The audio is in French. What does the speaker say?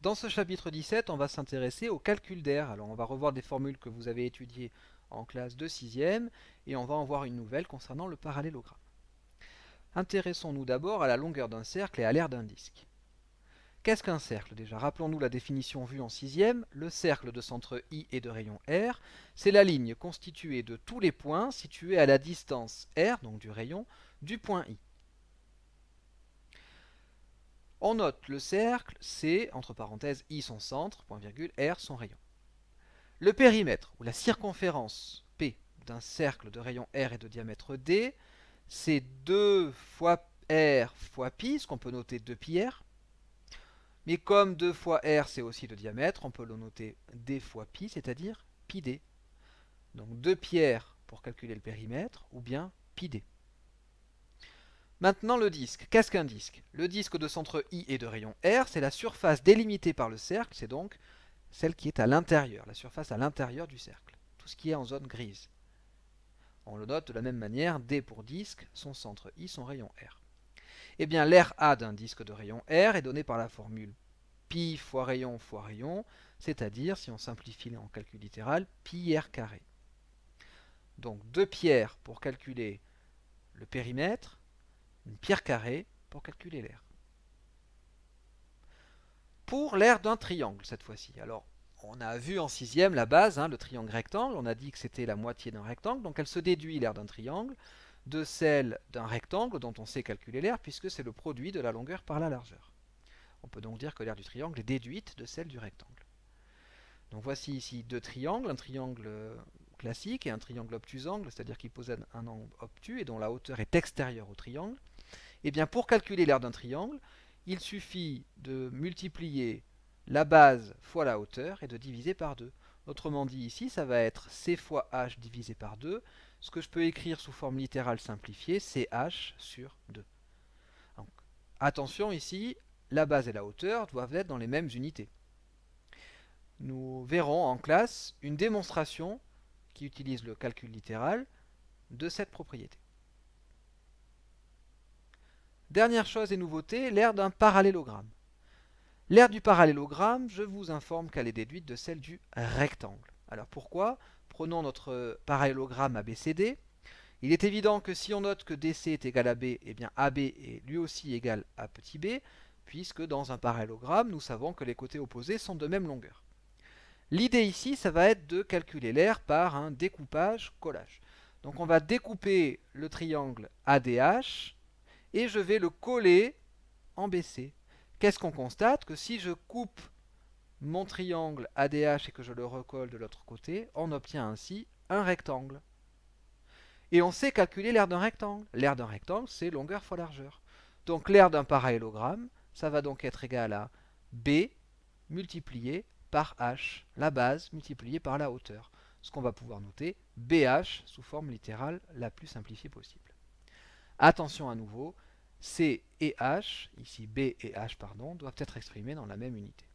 Dans ce chapitre 17, on va s'intéresser au calcul d'air. Alors on va revoir des formules que vous avez étudiées en classe de 6e et on va en voir une nouvelle concernant le parallélogramme. Intéressons-nous d'abord à la longueur d'un cercle et à l'aire d'un disque. Qu'est-ce qu'un cercle déjà? Rappelons-nous la définition vue en 6e. Le cercle de centre I et de rayon R, c'est la ligne constituée de tous les points situés à la distance R, donc du rayon, du point I. On note le cercle, c'est, entre parenthèses, I son centre, point virgule, R son rayon. Le périmètre, ou la circonférence P d'un cercle de rayon R et de diamètre D, c'est 2 fois R fois pi, ce qu'on peut noter 2πr. Mais comme 2 fois R c'est aussi le diamètre, on peut le noter D fois pi, c'est-à-dire pi D. Donc 2πr pour calculer le périmètre, ou bien pi D. Maintenant le disque. Qu'est-ce qu'un disque? Le disque de centre I et de rayon R, c'est la surface délimitée par le cercle, c'est donc celle qui est à l'intérieur, la surface à l'intérieur du cercle, tout ce qui est en zone grise. On le note de la même manière, D pour disque, son centre I, son rayon R. Eh bien, l'aire A d'un disque de rayon R est donné par la formule pi fois rayon, c'est-à-dire, si on simplifie en calcul littéral, pi r carré. Donc 2 pierres pour calculer le périmètre, une pierre carrée pour calculer l'aire. Pour l'aire d'un triangle, cette fois-ci. Alors, on a vu en 6e la base, le triangle rectangle, on a dit que c'était la moitié d'un rectangle, donc elle se déduit l'aire d'un triangle de celle d'un rectangle dont on sait calculer l'aire puisque c'est le produit de la longueur par la largeur. On peut donc dire que l'aire du triangle est déduite de celle du rectangle. Donc voici ici deux triangles, un triangle classique et un triangle obtusangle, c'est-à-dire qui possède un angle obtus et dont la hauteur est extérieure au triangle. Et bien pour calculer l'aire d'un triangle, il suffit de multiplier la base fois la hauteur et de diviser par 2. Autrement dit ici, ça va être c fois h divisé par 2, ce que je peux écrire sous forme littérale simplifiée, ch sur 2. Donc, attention ici, la base et la hauteur doivent être dans les mêmes unités. Nous verrons en classe une démonstration qui utilise le calcul littéral de cette propriété. Dernière chose et nouveauté, l'aire d'un parallélogramme. L'aire du parallélogramme, je vous informe qu'elle est déduite de celle du rectangle. Alors pourquoi? Prenons notre parallélogramme ABCD. Il est évident que si on note que DC est égal à B, eh bien AB est lui aussi égal à petit b, puisque dans un parallélogramme, nous savons que les côtés opposés sont de même longueur. L'idée ici, ça va être de calculer l'aire par un découpage-collage. Donc on va découper le triangle ADH et je vais le coller en BC. Qu'est-ce qu'on constate? Que si je coupe mon triangle ADH et que je le recolle de l'autre côté, on obtient ainsi un rectangle. Et on sait calculer l'aire d'un rectangle. L'aire d'un rectangle, c'est longueur fois largeur. Donc l'aire d'un parallélogramme, ça va donc être égal à B multiplié par H, la base multipliée par la hauteur. Ce qu'on va pouvoir noter BH sous forme littérale la plus simplifiée possible. Attention à nouveau, C et H, ici B et H, pardon, doivent être exprimés dans la même unité.